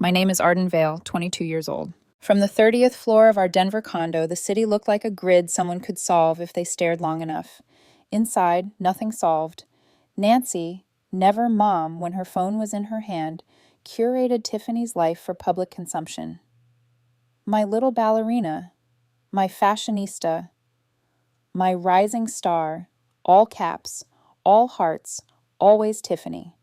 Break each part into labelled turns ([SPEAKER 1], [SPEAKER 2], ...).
[SPEAKER 1] My name is Arden Vale, 22 years old. From the 30th floor of our Denver condo, the city looked like a grid someone could solve if they stared long enough. Inside, nothing solved. Nancy, never mom when her phone was in her hand, curated Tiffany's life for public consumption. My little ballerina, my fashionista, my rising star, all caps, all hearts, always Tiffany.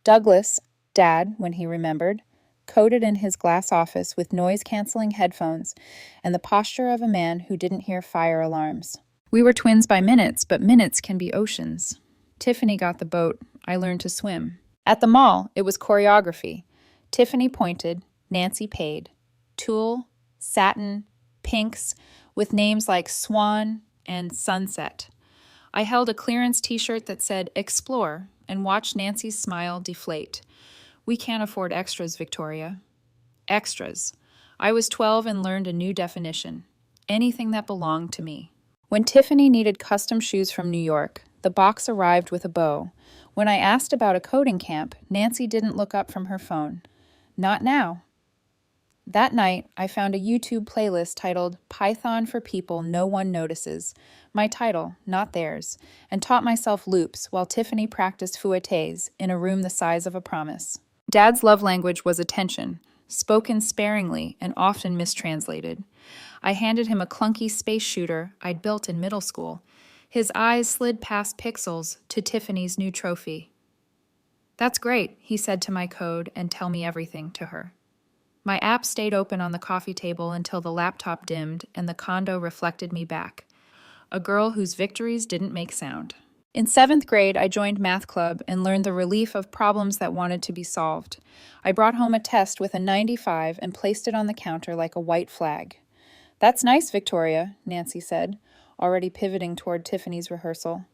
[SPEAKER 1] Douglas, Dad, when he remembered, coded in his glass office with noise-canceling headphones and the posture of a man who didn't hear fire alarms. We were twins by minutes, but minutes can be oceans. Tiffany got the boat. I learned to swim. At the mall, it was choreography. Tiffany pointed, Nancy paid. Tulle, satin, pinks, with names like Swan and Sunset. I held a clearance t-shirt that said Explore and watched Nancy's smile deflate. We can't afford extras, Victoria. Extras. I was 12 and learned a new definition. Anything that belonged to me. When Tiffany needed custom shoes from New York, the box arrived with a bow. When I asked about a coding camp, Nancy didn't look up from her phone. Not now. That night, I found a YouTube playlist titled Python for People No One Notices, my title, not theirs, and taught myself loops while Tiffany practiced fouettes in a room the size of a promise. Dad's love language was attention, spoken sparingly and often mistranslated. I handed him a clunky space shooter I'd built in middle school. His eyes slid past pixels to Tiffany's new trophy. That's great, he said to my code and tell me everything to her. My app stayed open on the coffee table until the laptop dimmed and the condo reflected me back. A girl whose victories didn't make sound. In 7th grade, I joined math club and learned the relief of problems that wanted to be solved. I brought home a test with a 95 and placed it on the counter like a white flag. That's nice, Victoria, Nancy said, already pivoting toward Tiffany's rehearsal.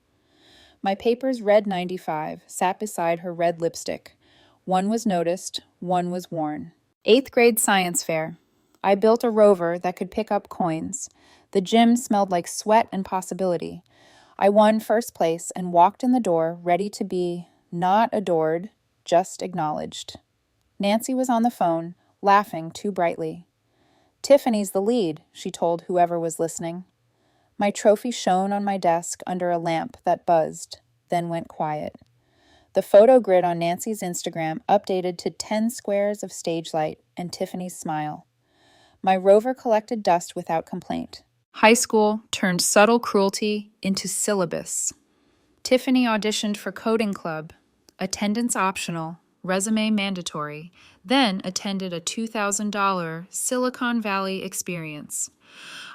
[SPEAKER 1] My paper's red 95 sat beside her red lipstick. One was noticed, one was worn. 8th grade science fair. I built a rover that could pick up coins. The gym smelled like sweat and possibility. I won first place and walked in the door ready to be not adored, just acknowledged. Nancy was on the phone, laughing too brightly. Tiffany's the lead, she told whoever was listening. My trophy shone on my desk under a lamp that buzzed, then went quiet. The photo grid on Nancy's Instagram updated to 10 squares of stage light and Tiffany's smile. My rover collected dust without complaint. High school turned subtle cruelty into syllabus. Tiffany auditioned for coding club, attendance optional, resume mandatory, then attended a $2,000 Silicon Valley experience.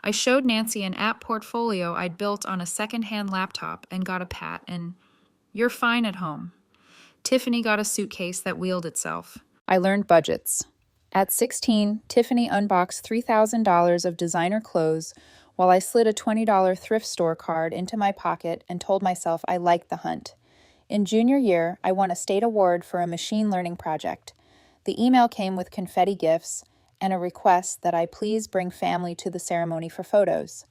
[SPEAKER 1] I showed Nancy an app portfolio I'd built on a second-hand laptop and got a pat and, "You're fine at home." Tiffany got a suitcase that wheeled itself. I learned budgets. At 16, Tiffany unboxed $3,000 of designer clothes while I slid a $20 thrift store card into my pocket and told myself I liked the hunt. In junior year, I won a state award for a machine learning project. The email came with confetti gifts and a request that I please bring family to the ceremony for photos.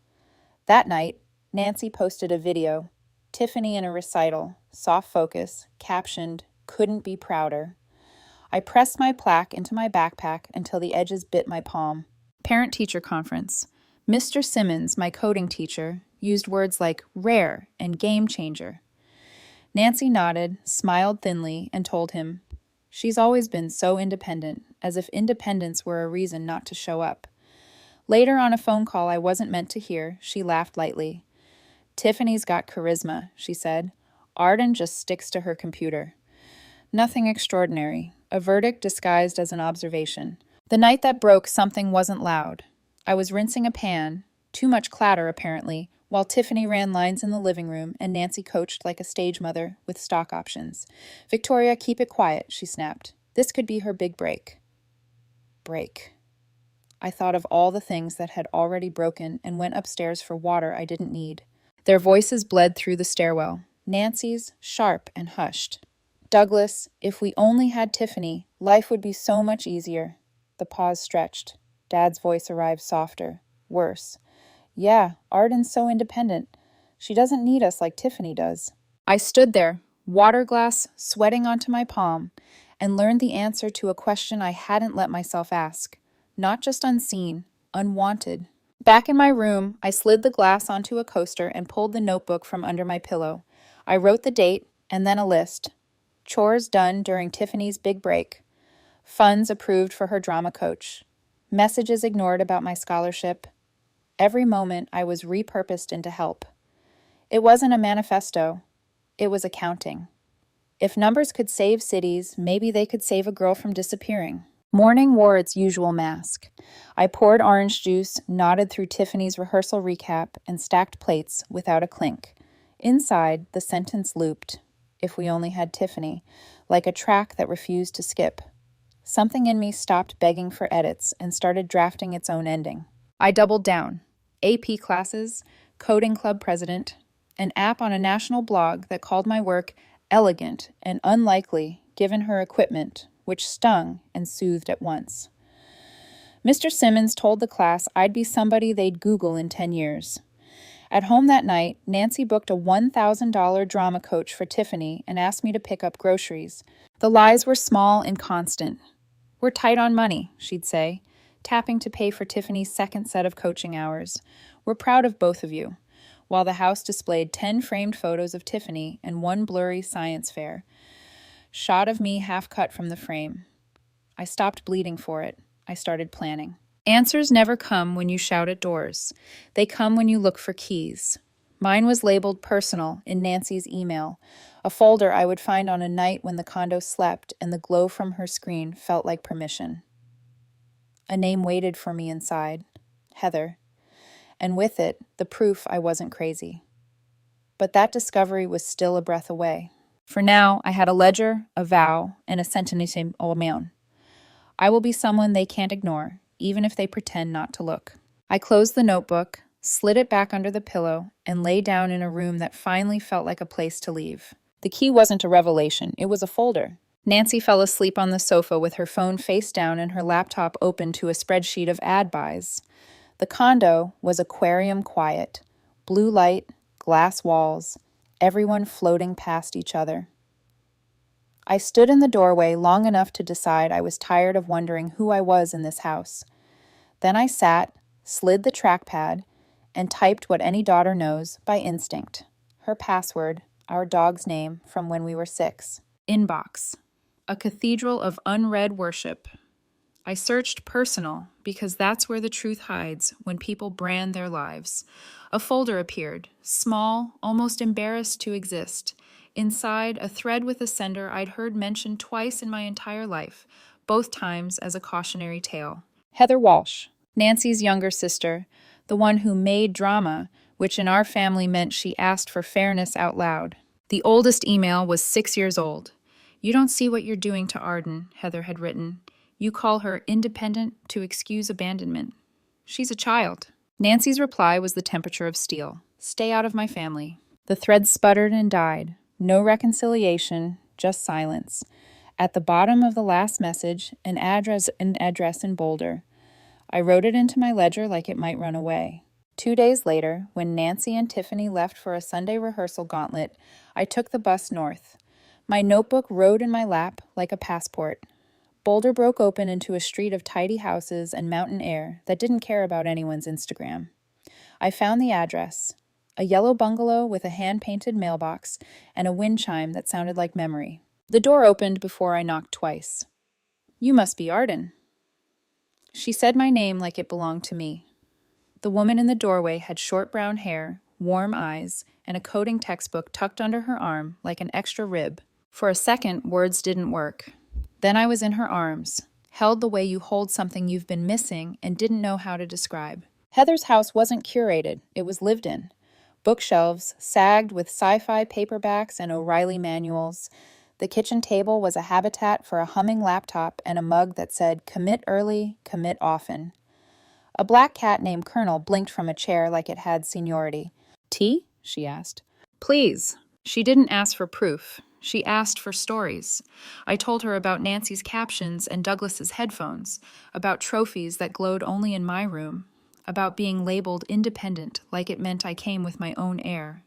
[SPEAKER 1] That night, Nancy posted a video. Tiffany in a recital, soft focus, captioned, "Couldn't be prouder." I pressed my plaque into my backpack until the edges bit my palm. Parent-teacher conference. Mr. Simmons, my coding teacher, used words like rare and game changer. Nancy nodded, smiled thinly, and told him, "She's always been so independent, as if independence were a reason not to show up." Later on a phone call I wasn't meant to hear, she laughed lightly. "Tiffany's got charisma," she said. "Arden just sticks to her computer." Nothing extraordinary, a verdict disguised as an observation. The night that broke, something wasn't loud. I was rinsing a pan, too much clatter apparently, while Tiffany ran lines in the living room and Nancy coached like a stage mother with stock options. "Victoria, keep it quiet," she snapped. This could be her big break. Break. I thought of all the things that had already broken and went upstairs for water I didn't need. Their voices bled through the stairwell. Nancy's, sharp and hushed. "Douglas, if we only had Tiffany, life would be so much easier." The pause stretched. Dad's voice arrived softer, worse. "Yeah, Arden's so independent. She doesn't need us like Tiffany does." I stood there, water glass sweating onto my palm, and learned the answer to a question I hadn't let myself ask. Not just unseen, unwanted. Back in my room, I slid the glass onto a coaster and pulled the notebook from under my pillow. I wrote the date and then a list. Chores done during Tiffany's big break. Funds approved for her drama coach. Messages ignored about my scholarship. Every moment I was repurposed into help. It wasn't a manifesto. It was accounting. If numbers could save cities, maybe they could save a girl from disappearing. Morning wore its usual mask. I poured orange juice, nodded through Tiffany's rehearsal recap, and stacked plates without a clink. Inside, the sentence looped, if we only had Tiffany, like a track that refused to skip. Something in me stopped begging for edits and started drafting its own ending. I doubled down. AP classes, coding club president, an app on a national blog that called my work elegant and unlikely given her equipment, which stung and soothed at once. Mr. Simmons told the class I'd be somebody they'd Google in 10 years. At home that night, Nancy booked a $1,000 drama coach for Tiffany and asked me to pick up groceries. The lies were small and constant. "We're tight on money," she'd say, tapping to pay for Tiffany's second set of coaching hours. "We're proud of both of you," while the house displayed 10 framed photos of Tiffany and one blurry science fair shot of me half cut from the frame. I stopped bleeding for it. I started planning. Answers never come when you shout at doors. They come when you look for keys. Mine was labeled personal in Nancy's email, a folder I would find on a night when the condo slept and the glow from her screen felt like permission. A name waited for me inside, Heather, and with it, the proof I wasn't crazy. But that discovery was still a breath away. For now, I had a ledger, a vow, and a centenesium amount. I will be someone they can't ignore, even if they pretend not to look. I closed the notebook, slid it back under the pillow, and lay down in a room that finally felt like a place to leave. The key wasn't a revelation, it was a folder. Nancy fell asleep on the sofa with her phone face down and her laptop open to a spreadsheet of ad buys. The condo was aquarium quiet. Blue light, glass walls, everyone floating past each other. I stood in the doorway long enough to decide I was tired of wondering who I was in this house. Then I sat, slid the trackpad, and typed what any daughter knows by instinct. Her password, our dog's name from when we were 6. Inbox. A cathedral of unread worship. I searched personal because that's where the truth hides when people brand their lives. A folder appeared, small, almost embarrassed to exist. Inside, a thread with a sender I'd heard mentioned twice in my entire life, both times as a cautionary tale. Heather Walsh, Nancy's younger sister, the one who made drama, which in our family meant she asked for fairness out loud. The oldest email was 6 years old. "You don't see what you're doing to Arden," Heather had written. "You call her independent to excuse abandonment. She's a child." Nancy's reply was the temperature of steel. "Stay out of my family." The thread sputtered and died. No reconciliation, just silence. At the bottom of the last message, an address in Boulder. I wrote it into my ledger like it might run away. 2 days later, when Nancy and Tiffany left for a Sunday rehearsal gauntlet, I took the bus north. My notebook rode in my lap like a passport. Boulder broke open into a street of tidy houses and mountain air that didn't care about anyone's Instagram. I found the address, a yellow bungalow with a hand-painted mailbox and a wind chime that sounded like memory. The door opened before I knocked twice. "You must be Arden." She said my name like it belonged to me. The woman in the doorway had short brown hair, warm eyes, and a coding textbook tucked under her arm like an extra rib. For a second, words didn't work. Then I was in her arms, held the way you hold something you've been missing and didn't know how to describe. Heather's house wasn't curated, it was lived in. Bookshelves sagged with sci-fi paperbacks and O'Reilly manuals. The kitchen table was a habitat for a humming laptop and a mug that said, "Commit early, commit often." A black cat named Colonel blinked from a chair like it had seniority. "Tea?" she asked. "Please." She didn't ask for proof. She asked for stories. I told her about Nancy's captions and Douglas's headphones, about trophies that glowed only in my room, about being labeled independent like it meant I came with my own air.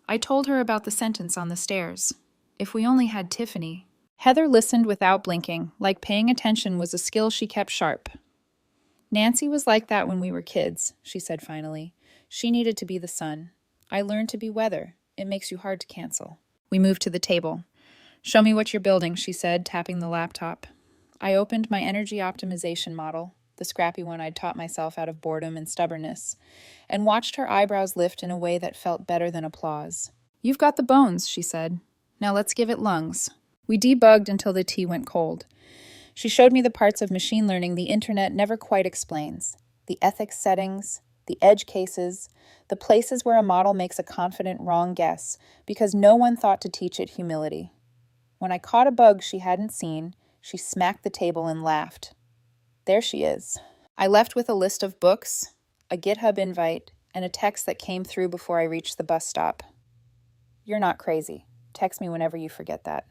[SPEAKER 1] I told her about the sentence on the stairs. If we only had Tiffany. Heather listened without blinking, like paying attention was a skill she kept sharp. Nancy was like that when we were kids, she said finally. She needed to be the sun. I learned to be weather. It makes you hard to cancel. We moved to the table. Show me what you're building, she said, tapping the laptop. I opened my energy optimization model, the scrappy one I'd taught myself out of boredom and stubbornness, and watched her eyebrows lift in a way that felt better than applause. You've got the bones, she said. Now let's give it lungs. We debugged until the tea went cold. She showed me the parts of machine learning the internet never quite explains. The ethics settings, the edge cases, the places where a model makes a confident wrong guess because no one thought to teach it humility. When I caught a bug she hadn't seen, she smacked the table and laughed. There she is. I left with a list of books, a GitHub invite, and a text that came through before I reached the bus stop. You're not crazy. Text me whenever you forget that.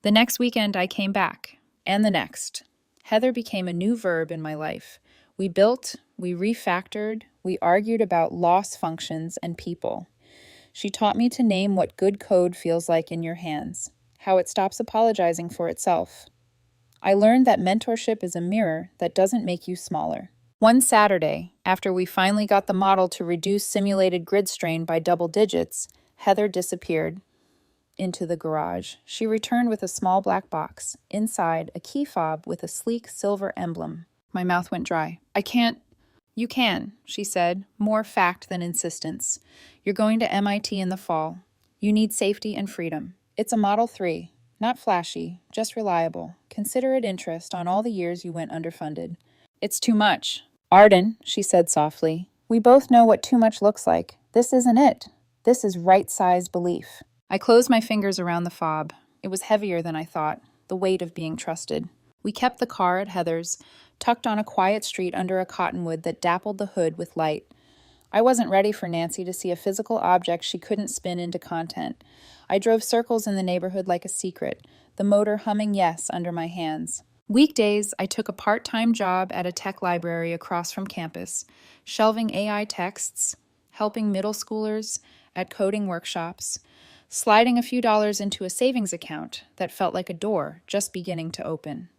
[SPEAKER 1] The next weekend I came back, and the next. Heather became a new verb in my life. We built, we refactored, we argued about loss functions and people. She taught me to name what good code feels like in your hands, how it stops apologizing for itself. I learned that mentorship is a mirror that doesn't make you smaller. One Saturday, after we finally got the model to reduce simulated grid strain by double digits, Heather disappeared into the garage. She returned with a small black box. Inside, a key fob with a sleek silver emblem. My mouth went dry. I can't. You can, she said, more fact than insistence. You're going to MIT in the fall. You need safety and freedom. It's a Model 3. Not flashy, just reliable. Considerate interest on all the years you went underfunded. It's too much. Arden, she said softly, we both know what too much looks like. This isn't it. This is right-sized belief. I closed my fingers around the fob. It was heavier than I thought, the weight of being trusted. We kept the car at Heather's, tucked on a quiet street under a cottonwood that dappled the hood with light. I wasn't ready for Nancy to see a physical object she couldn't spin into content. I drove circles in the neighborhood like a secret, the motor humming yes under my hands. Weekdays, I took a part-time job at a tech library across from campus, shelving AI texts, helping middle schoolers at coding workshops, sliding a few dollars into a savings account that felt like a door just beginning to open.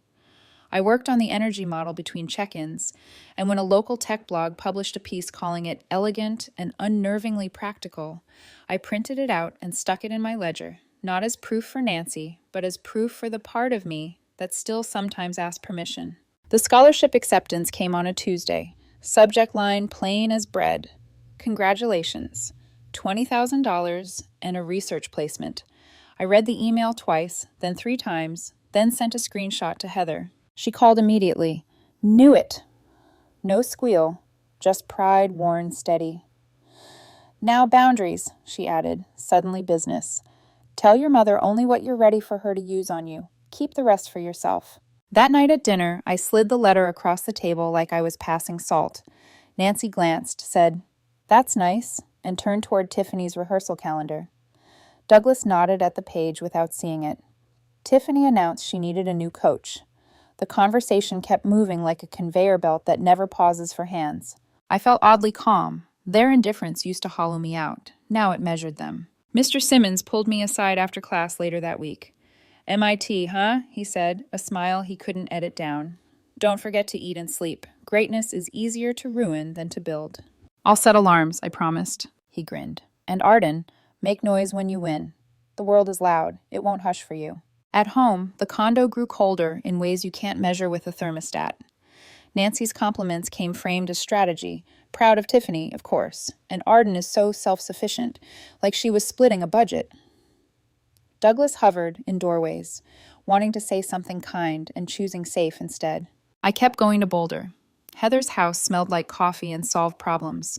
[SPEAKER 1] I worked on the energy model between check-ins, and when a local tech blog published a piece calling it elegant and unnervingly practical, I printed it out and stuck it in my ledger, not as proof for Nancy, but as proof for the part of me that still sometimes asked permission. The scholarship acceptance came on a Tuesday. Subject line plain as bread. Congratulations. $20,000 and a research placement. I read the email twice, then 3 times, then sent a screenshot to Heather. She called immediately. Knew it. No squeal, just pride worn steady. Now boundaries, she added, suddenly business. Tell your mother only what you're ready for her to use on you. Keep the rest for yourself. That night at dinner, I slid the letter across the table like I was passing salt. Nancy glanced, said, That's nice, and turned toward Tiffany's rehearsal calendar. Douglas nodded at the page without seeing it. Tiffany announced she needed a new coach. The conversation kept moving like a conveyor belt that never pauses for hands. I felt oddly calm. Their indifference used to hollow me out. Now it measured them. Mr. Simmons pulled me aside after class later that week. MIT, huh? He said, a smile he couldn't edit down. Don't forget to eat and sleep. Greatness is easier to ruin than to build. I'll set alarms, I promised. He grinned. And Arden, make noise when you win. The world is loud. It won't hush for you. At home, the condo grew colder in ways you can't measure with a thermostat. Nancy's compliments came framed as strategy, proud of Tiffany, of course, and Arden is so self-sufficient, like she was splitting a budget. Douglas hovered in doorways, wanting to say something kind and choosing safe instead. I kept going to Boulder. Heather's house smelled like coffee and solved problems.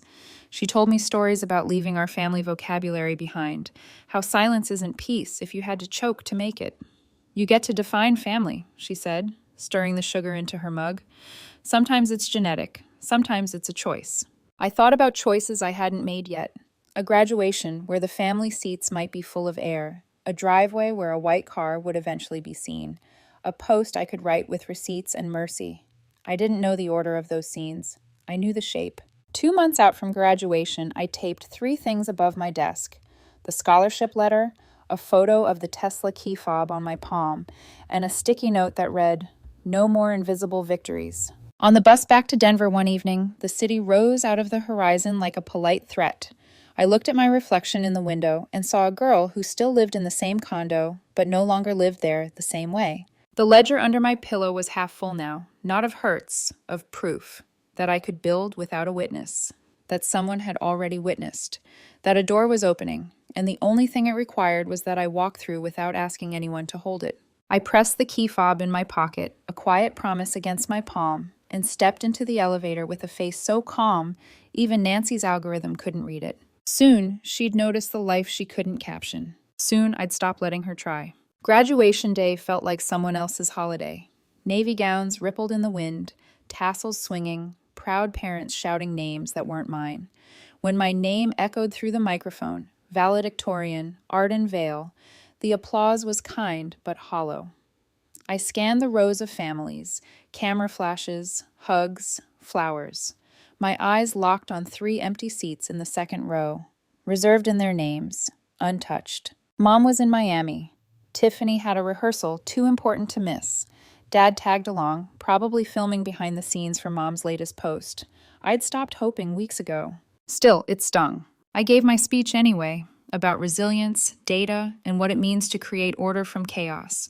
[SPEAKER 1] She told me stories about leaving our family vocabulary behind, how silence isn't peace if you had to choke to make it. You get to define family, she said, stirring the sugar into her mug. Sometimes it's genetic, sometimes it's a choice. I thought about choices I hadn't made yet. A graduation where the family seats might be full of air, a driveway where a white car would eventually be seen, a post I could write with receipts and mercy. I didn't know the order of those scenes. I knew the shape. 2 months out from graduation, I taped 3 things above my desk: the scholarship letter, a photo of the Tesla key fob on my palm, and a sticky note that read, "No more invisible victories." On the bus back to Denver one evening, the city rose out of the horizon like a polite threat. I looked at my reflection in the window and saw a girl who still lived in the same condo, but no longer lived there the same way. The ledger under my pillow was half full now, not of hurts, of proof, that I could build without a witness, that someone had already witnessed, that a door was opening, and the only thing it required was that I walk through without asking anyone to hold it. I pressed the key fob in my pocket, a quiet promise against my palm, and stepped into the elevator with a face so calm, even Nancy's algorithm couldn't read it. Soon, she'd notice the life she couldn't caption. Soon, I'd stop letting her try. Graduation day felt like someone else's holiday. Navy gowns rippled in the wind, tassels swinging, proud parents shouting names that weren't mine. When my name echoed through the microphone, valedictorian, Arden Vale, the applause was kind but hollow. I scanned the rows of families, camera flashes, hugs, flowers. My eyes locked on 3 empty seats in the second row, reserved in their names, untouched. Mom was in Miami. Tiffany had a rehearsal too important to miss. Dad tagged along, probably filming behind the scenes for Mom's latest post. I'd stopped hoping weeks ago. Still, it stung. I gave my speech anyway, about resilience, data, and what it means to create order from chaos.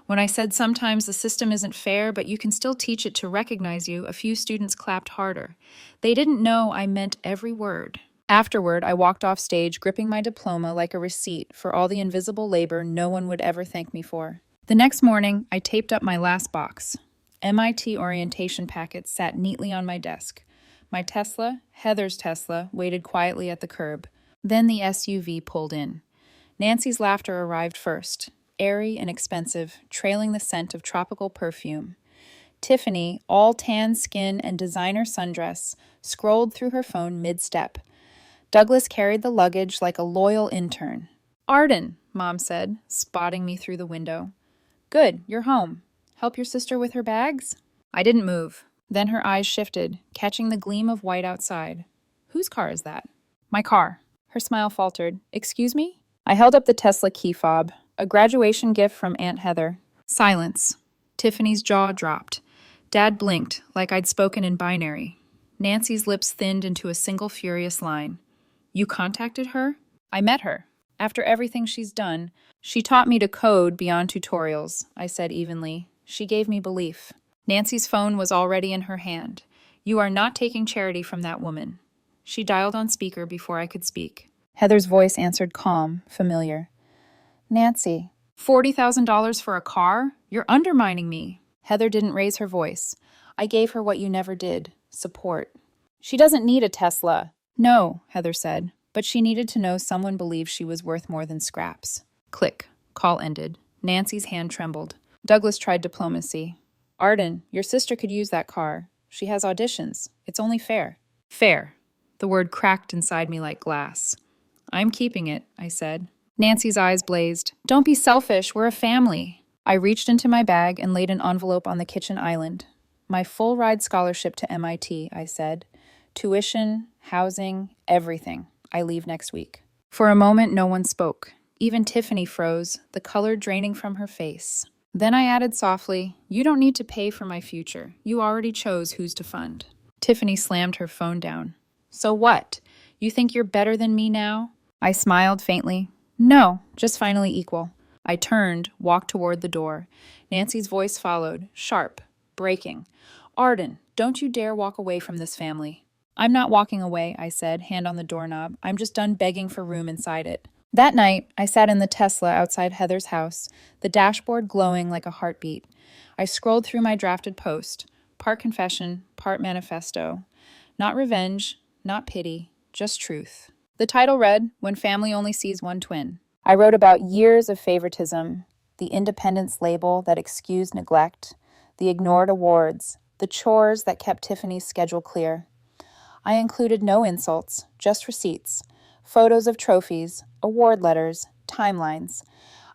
[SPEAKER 1] When I said sometimes the system isn't fair, but you can still teach it to recognize you, a few students clapped harder. They didn't know I meant every word. Afterward, I walked off stage, gripping my diploma like a receipt for all the invisible labor no one would ever thank me for. The next morning, I taped up my last box. MIT orientation packets sat neatly on my desk. My Tesla, Heather's Tesla, waited quietly at the curb. Then the SUV pulled in. Nancy's laughter arrived first, airy and expensive, trailing the scent of tropical perfume. Tiffany, all tan skin and designer sundress, scrolled through her phone mid-step. Douglas carried the luggage like a loyal intern. "Arden," Mom said, spotting me through the window. "Good, you're home. Help your sister with her bags?" I didn't move. Then her eyes shifted, catching the gleam of white outside. "Whose car is that?" "My car." Her smile faltered. "Excuse me?" I held up the Tesla key fob, a graduation gift from Aunt Heather. Silence. Tiffany's jaw dropped. Dad blinked, like I'd spoken in binary. Nancy's lips thinned into a single furious line. "You contacted her?" "I met her. After everything she's done, she taught me to code beyond tutorials," I said evenly. "She gave me belief." Nancy's phone was already in her hand. "You are not taking charity from that woman." She dialed on speaker before I could speak. Heather's voice answered calm, familiar. "Nancy." $40,000 for a car? You're undermining me." Heather didn't raise her voice. "I gave her what you never did, support." "She doesn't need a Tesla." "No," Heather said, but she needed to know someone believed she was worth more than scraps. Click. Call ended. Nancy's hand trembled. Douglas tried diplomacy. "Arden, your sister could use that car. She has auditions. It's only fair." "Fair." The word cracked inside me like glass. "I'm keeping it," I said. Nancy's eyes blazed. "Don't be selfish. We're a family." I reached into my bag and laid an envelope on the kitchen island. "My full ride scholarship to MIT," I said. "Tuition, housing, everything. I leave next week." For a moment, no one spoke. Even Tiffany froze, the color draining from her face. Then I added softly, "You don't need to pay for my future. You already chose who's to fund." Tiffany slammed her phone down. "So what? You think you're better than me now?" I smiled faintly. "No, just finally equal." I turned, walked toward the door. Nancy's voice followed, sharp, breaking. "Arden, don't you dare walk away from this family." "I'm not walking away," I said, hand on the doorknob. "I'm just done begging for room inside it." That night, I sat in the Tesla outside Heather's house, the dashboard glowing like a heartbeat. I scrolled through my drafted post, part confession, part manifesto. Not revenge, not pity, just truth. The title read, "When Family Only Sees One Twin." I wrote about years of favoritism, the independence label that excused neglect, the ignored awards, the chores that kept Tiffany's schedule clear. I included no insults, just receipts, photos of trophies, award letters, timelines.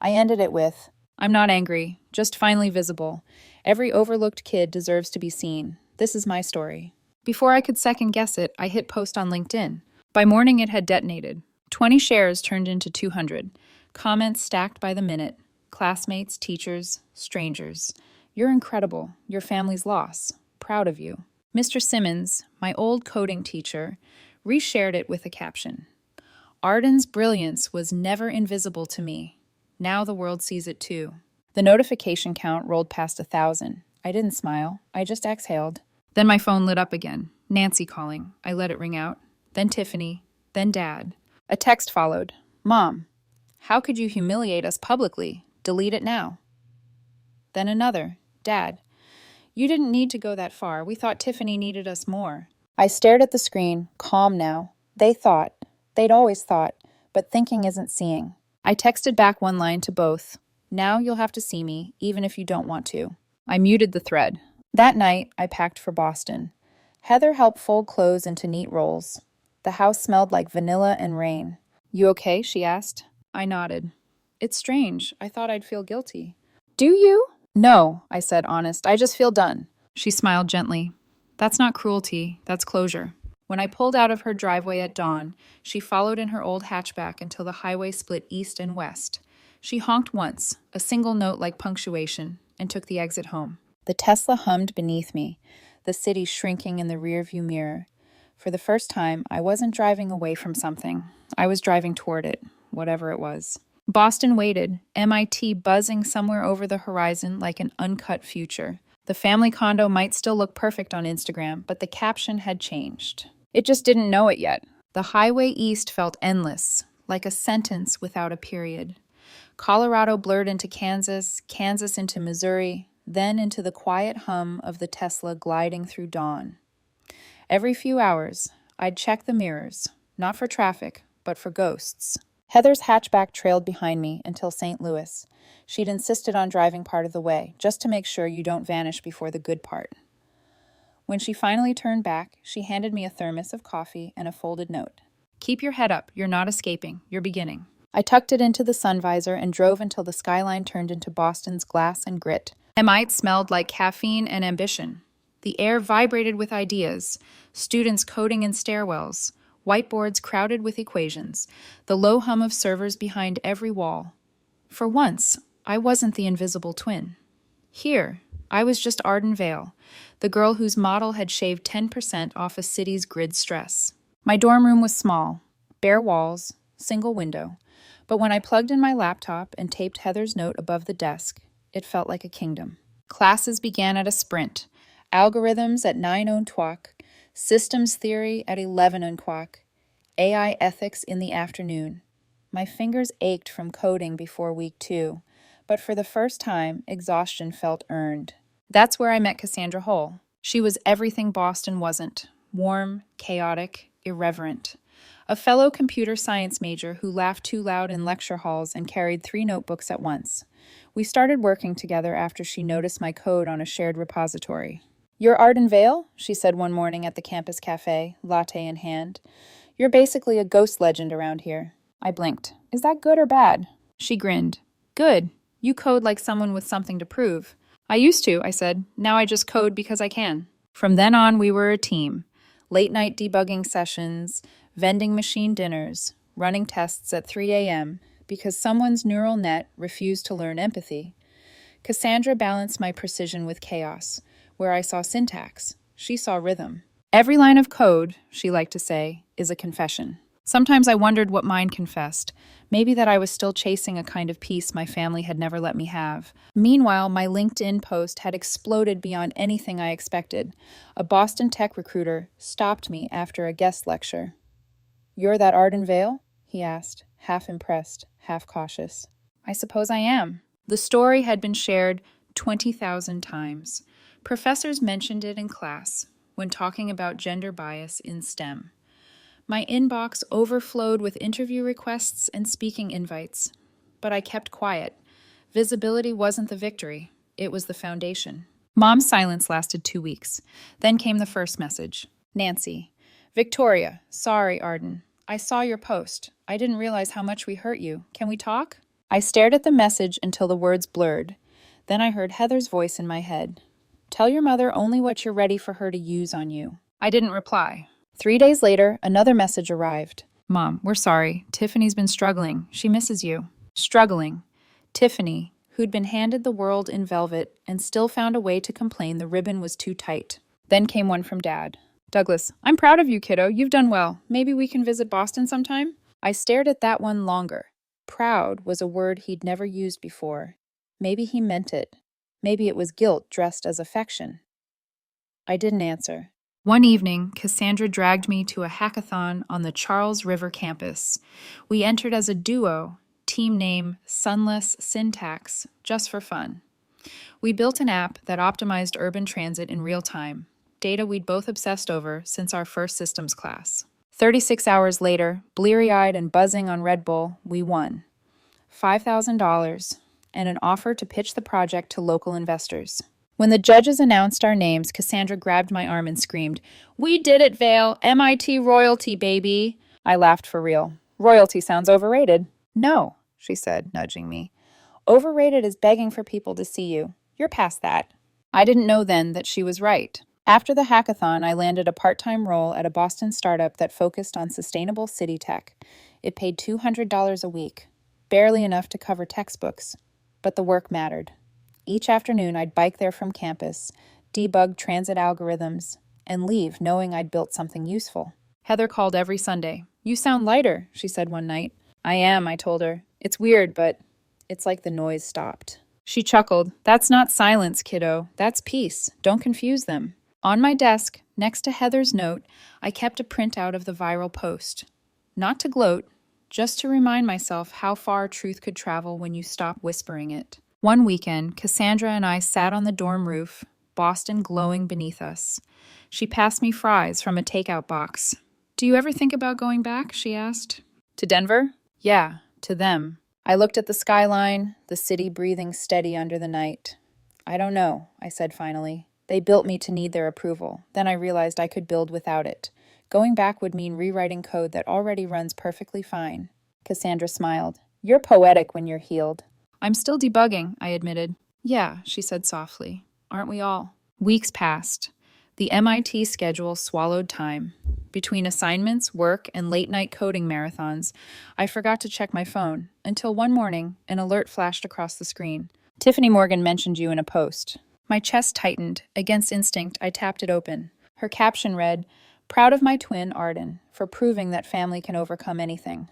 [SPEAKER 1] I ended it with, "I'm not angry, just finally visible. Every overlooked kid deserves to be seen. This is my story." Before I could second guess it, I hit post on LinkedIn. By morning, it had detonated. 20 shares turned into 200. Comments stacked by the minute. Classmates, teachers, strangers. You're incredible. Your family's loss. Proud of you. Mr. Simmons, my old coding teacher, reshared it with a caption. Arden's brilliance was never invisible to me. Now the world sees it too. The notification count rolled past 1,000. I didn't smile. I just exhaled. Then my phone lit up again. Nancy calling. I let it ring out. Then Tiffany. Then Dad. A text followed. Mom, how could you humiliate us publicly? Delete it now. Then another. Dad, you didn't need to go that far. We thought Tiffany needed us more. I stared at the screen, calm now. They thought. They'd always thought. But thinking isn't seeing. I texted back one line to both. Now you'll have to see me, even if you don't want to. I muted the thread. That night, I packed for Boston. Heather helped fold clothes into neat rolls. The house smelled like vanilla and rain. You okay? She asked. I nodded. It's strange. I thought I'd feel guilty. Do you? No, I said, honest. I just feel done. She smiled gently. That's not cruelty. That's closure. When I pulled out of her driveway at dawn, she followed in her old hatchback until the highway split east and west. She honked once, a single note like punctuation, and took the exit home. The Tesla hummed beneath me, the city shrinking in the rearview mirror. For the first time, I wasn't driving away from something. I was driving toward it, whatever it was. Boston waited, MIT buzzing somewhere over the horizon like an uncut future. The family condo might still look perfect on Instagram, but the caption had changed. It just didn't know it yet. The highway east felt endless, like a sentence without a period. Colorado blurred into Kansas, Kansas into Missouri, then into the quiet hum of the Tesla gliding through dawn. Every few hours, I'd check the mirrors, not for traffic, but for ghosts. Heather's hatchback trailed behind me until St. Louis. She'd insisted on driving part of the way, just to make sure you don't vanish before the good part. When she finally turned back, she handed me a thermos of coffee and a folded note. Keep your head up. You're not escaping. You're beginning. I tucked it into the sun visor and drove until the skyline turned into Boston's glass and grit. It smelled like caffeine and ambition. The air vibrated with ideas, students coding in stairwells, whiteboards crowded with equations, the low hum of servers behind every wall. For once, I wasn't the invisible twin. Here, I was just Arden Vale, the girl whose model had shaved 10% off a city's grid stress. My dorm room was small, bare walls, single window, but when I plugged in my laptop and taped Heather's note above the desk, it felt like a kingdom. Classes began at a sprint, algorithms at 9:00, systems theory at 11:00, AI ethics in the afternoon. My fingers ached from coding before week 2, but for the first time, exhaustion felt earned. That's where I met Cassandra Hull. She was everything Boston wasn't: warm, chaotic, irreverent. A fellow computer science major who laughed too loud in lecture halls and carried 3 notebooks at once. We started working together after she noticed my code on a shared repository. You're Arden Vale? She said one morning at the campus cafe, latte in hand. You're basically a ghost legend around here. I blinked. Is that good or bad? She grinned. Good. You code like someone with something to prove. I used to, I said. Now I just code because I can. From then on, we were a team. Late-night debugging sessions, vending machine dinners, running tests at 3 a.m. because someone's neural net refused to learn empathy. Cassandra balanced my precision with chaos. Where I saw syntax, she saw rhythm. Every line of code, she liked to say, is a confession. Sometimes I wondered what mine confessed. Maybe that I was still chasing a kind of peace my family had never let me have. Meanwhile, my LinkedIn post had exploded beyond anything I expected. A Boston tech recruiter stopped me after a guest lecture. You're that Arden Vale? He asked, half impressed, half cautious. I suppose I am. The story had been shared 20,000 times. Professors mentioned it in class when talking about gender bias in STEM. My inbox overflowed with interview requests and speaking invites, but I kept quiet. Visibility wasn't the victory, it was the foundation. Mom's silence lasted 2 weeks. Then came the first message. Nancy. Victoria. Sorry, Arden. I saw your post. I didn't realize how much we hurt you. Can we talk? I stared at the message until the words blurred. Then I heard Heather's voice in my head. Tell your mother only what you're ready for her to use on you. I didn't reply. 3 days later, another message arrived. Mom, we're sorry. Tiffany's been struggling. She misses you. Struggling. Tiffany, who'd been handed the world in velvet and still found a way to complain the ribbon was too tight. Then came one from Dad. Douglas, I'm proud of you, kiddo. You've done well. Maybe we can visit Boston sometime? I stared at that one longer. Proud was a word he'd never used before. Maybe he meant it. Maybe it was guilt dressed as affection. I didn't answer. One evening, Cassandra dragged me to a hackathon on the Charles River campus. We entered as a duo, team name Sunless Syntax, just for fun. We built an app that optimized urban transit in real time, data we'd both obsessed over since our first systems class. 36 hours later, bleary-eyed and buzzing on Red Bull, we won. $5,000 and an offer to pitch the project to local investors. When the judges announced our names, Cassandra grabbed my arm and screamed, "We did it, Vale! MIT royalty, baby!" I laughed for real. Royalty sounds overrated. No, she said, nudging me. Overrated is begging for people to see you. You're past that. I didn't know then that she was right. After the hackathon, I landed a part-time role at a Boston startup that focused on sustainable city tech. It paid $200 a week, barely enough to cover textbooks, but the work mattered. Each afternoon, I'd bike there from campus, debug transit algorithms, and leave knowing I'd built something useful. Heather called every Sunday. "You sound lighter," she said one night. "I am," I told her. "It's weird, but it's like the noise stopped." She chuckled. "That's not silence, kiddo. That's peace. Don't confuse them." On my desk, next to Heather's note, I kept a printout of the viral post. Not to gloat, just to remind myself how far truth could travel when you stop whispering it. One weekend, Cassandra and I sat on the dorm roof, Boston glowing beneath us. She passed me fries from a takeout box. "Do you ever think about going back?" she asked. "To Denver?" "Yeah, to them." I looked at the skyline, the city breathing steady under the night. "I don't know," I said finally. They built me to need their approval. Then I realized I could build without it. Going back would mean rewriting code that already runs perfectly fine. Cassandra smiled. "You're poetic when you're healed." "I'm still debugging," I admitted. "Yeah," she said softly. "Aren't we all?" Weeks passed. The MIT schedule swallowed time. Between assignments, work, and late-night coding marathons, I forgot to check my phone, until one morning, an alert flashed across the screen. "Tiffany Morgan mentioned you in a post." My chest tightened. Against instinct, I tapped it open. Her caption read, "Proud of my twin, Arden, for proving that family can overcome anything."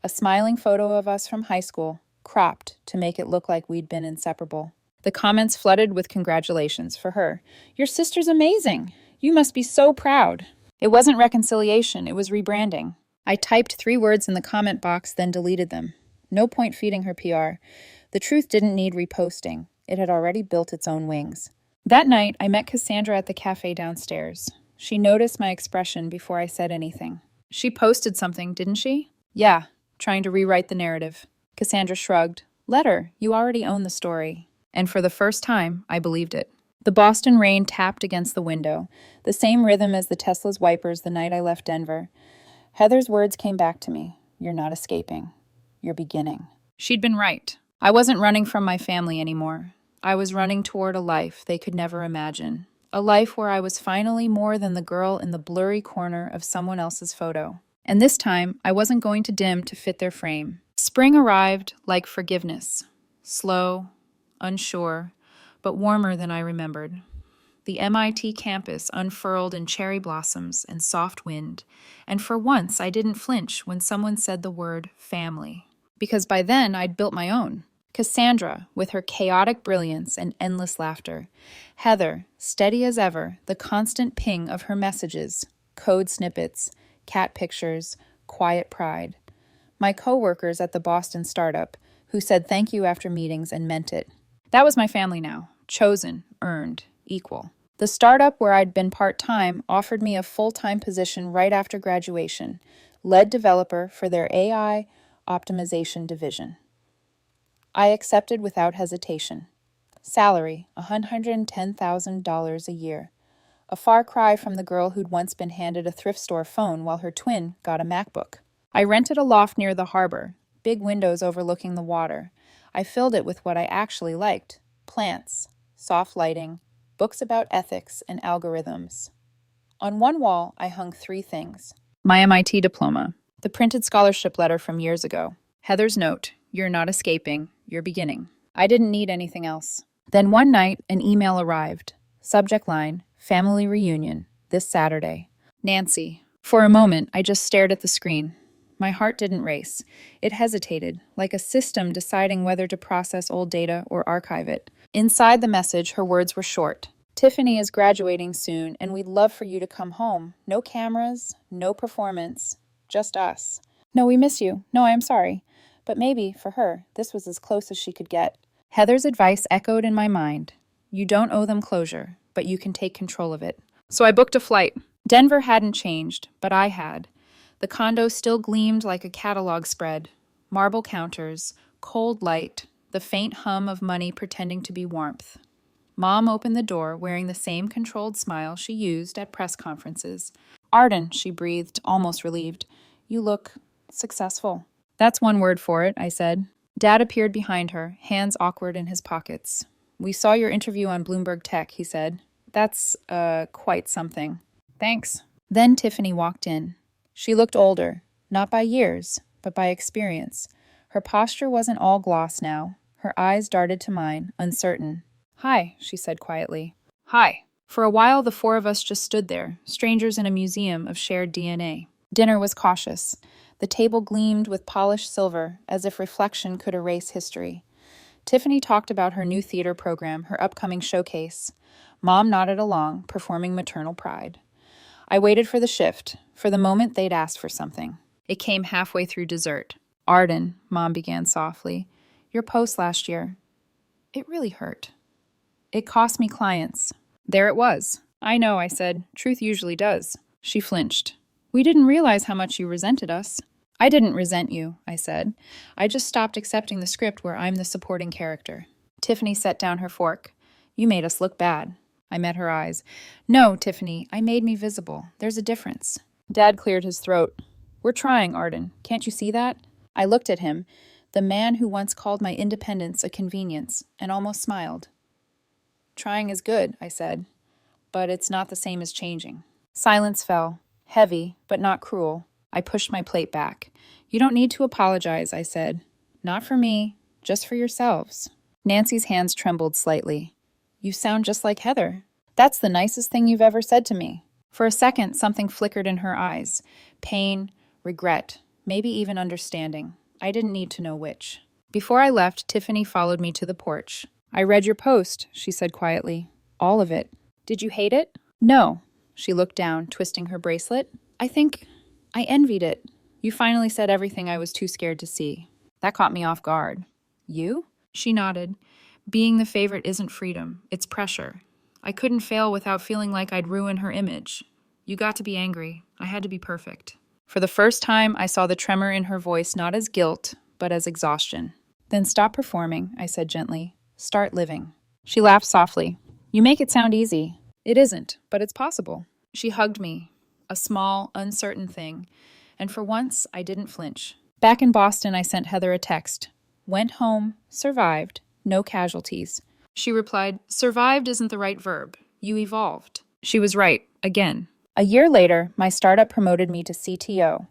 [SPEAKER 1] A smiling photo of us from high school, cropped to make it look like we'd been inseparable. The comments flooded with congratulations for her. "Your sister's amazing. You must be so proud." It wasn't reconciliation, it was rebranding. I typed 3 words in the comment box, then deleted them. No point feeding her PR. The truth didn't need reposting. It had already built its own wings. That night, I met Cassandra at the cafe downstairs. She noticed my expression before I said anything. "She posted something, didn't she?" "Yeah, trying to rewrite the narrative." Cassandra shrugged. "Let her. You already own the story." And for the first time, I believed it. The Boston rain tapped against the window, the same rhythm as the Tesla's wipers the night I left Denver. Heather's words came back to me. "You're not escaping. You're beginning." She'd been right. I wasn't running from my family anymore. I was running toward a life they could never imagine. A life where I was finally more than the girl in the blurry corner of someone else's photo. And this time, I wasn't going to dim to fit their frame. Spring arrived like forgiveness. Slow, unsure, but warmer than I remembered. The MIT campus unfurled in cherry blossoms and soft wind, and for once I didn't flinch when someone said the word family. Because by then I'd built my own. Cassandra, with her chaotic brilliance and endless laughter. Heather, steady as ever, the constant ping of her messages, code snippets, cat pictures, quiet pride. My co-workers at the Boston startup, who said thank you after meetings and meant it. That was my family now, chosen, earned, equal. The startup where I'd been part-time offered me a full-time position right after graduation, lead developer for their AI optimization division. I accepted without hesitation. Salary, $110,000 a year. A far cry from the girl who'd once been handed a thrift store phone while her twin got a MacBook. I rented a loft near the harbor, big windows overlooking the water. I filled it with what I actually liked: plants, soft lighting, books about ethics and algorithms. On one wall, I hung 3 things. My MIT diploma, the printed scholarship letter from years ago, Heather's note, You're not escaping, you're beginning. I didn't need anything else. Then one night, an email arrived. Subject line, family reunion, this Saturday. Nancy. For a moment, I just stared at the screen. My heart didn't race. It hesitated, like a system deciding whether to process old data or archive it. Inside the message, her words were short. Tiffany is graduating soon, and we'd love for you to come home. No cameras, no performance, just us. No, we miss you. No, I am sorry. But maybe, for her, this was as close as she could get. Heather's advice echoed in my mind. You don't owe them closure, but you can take control of it. So I booked a flight. Denver hadn't changed, but I had. The condo still gleamed like a catalog spread. Marble counters, cold light, the faint hum of money pretending to be warmth. Mom opened the door, wearing the same controlled smile she used at press conferences. Arden, she breathed, almost relieved. You look successful. That's one word for it, I said. Dad appeared behind her, hands awkward in his pockets. We saw your interview on Bloomberg Tech, he said. That's, quite something. Thanks. Then Tiffany walked in. She looked older, not by years, but by experience. Her posture wasn't all gloss now. Her eyes darted to mine, uncertain. Hi, she said quietly. Hi. For a while, the four of us just stood there, strangers in a museum of shared DNA. Dinner was cautious. The table gleamed with polished silver, as if reflection could erase history. Tiffany talked about her new theater program, her upcoming showcase. Mom nodded along, performing maternal pride. I waited for the shift, for the moment they'd asked for something. It came halfway through dessert. Arden, Mom began softly, your post last year. It really hurt. It cost me clients. There it was. I know, I said. Truth usually does. She flinched. We didn't realize how much you resented us. I didn't resent you, I said. I just stopped accepting the script where I'm the supporting character. Tiffany set down her fork. You made us look bad. I met her eyes. No, Tiffany, I made me visible. There's a difference. Dad cleared his throat. We're trying, Arden. Can't you see that? I looked at him, the man who once called my independence a convenience, and almost smiled. Trying is good, I said, but it's not the same as changing. Silence fell, heavy, but not cruel. I pushed my plate back. You don't need to apologize, I said. Not for me, just for yourselves. Nancy's hands trembled slightly. You sound just like Heather. That's the nicest thing you've ever said to me. For a second, something flickered in her eyes. Pain, regret, maybe even understanding. I didn't need to know which. Before I left, Tiffany followed me to the porch. I read your post, she said quietly. All of it. Did you hate it? No. She looked down, twisting her bracelet. I think I envied it. You finally said everything I was too scared to see. That caught me off guard. You? She nodded. Being the favorite isn't freedom, it's pressure. I couldn't fail without feeling like I'd ruin her image. You got to be angry. I had to be perfect. For the first time, I saw the tremor in her voice not as guilt, but as exhaustion. Then stop performing, I said gently. Start living. She laughed softly. You make it sound easy. It isn't, but it's possible. She hugged me, a small, uncertain thing, and for once, I didn't flinch. Back in Boston, I sent Heather a text. Went home, survived, no casualties. She replied, survived isn't the right verb. You evolved. She was right, again. A year later, my startup promoted me to CTO.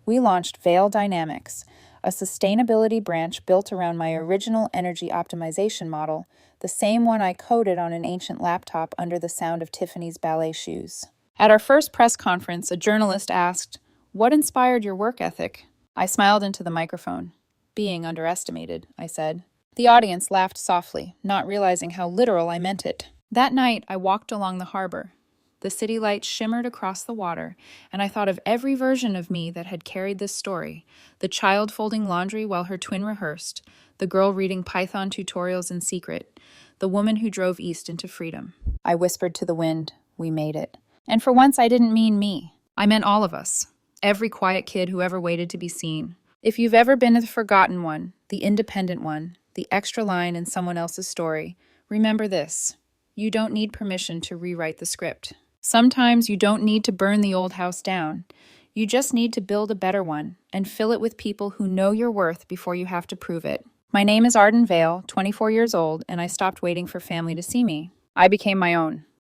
[SPEAKER 1] We launched Veil Dynamics, a sustainability branch built around my original energy optimization model, the same one I coded on an ancient laptop under the sound of Tiffany's ballet shoes. At our first press conference, a journalist asked, "What inspired your work ethic?" I smiled into the microphone. Being underestimated, I said. The audience laughed softly, not realizing how literal I meant it. That night, I walked along the harbor. The city lights shimmered across the water, and I thought of every version of me that had carried this story. The child folding laundry while her twin rehearsed, the girl reading Python tutorials in secret, the woman who drove east into freedom. I whispered to the wind, we made it. And for once, I didn't mean me. I meant all of us. Every quiet kid who ever waited to be seen. If you've ever been the forgotten one, the independent one, the extra line in someone else's story, remember this. You don't need permission to rewrite the script. Sometimes you don't need to burn the old house down. You just need to build a better one and fill it with people who know your worth before you have to prove it. My name is Arden Vale, 24 years old, and I stopped waiting for family to see me. I became my own.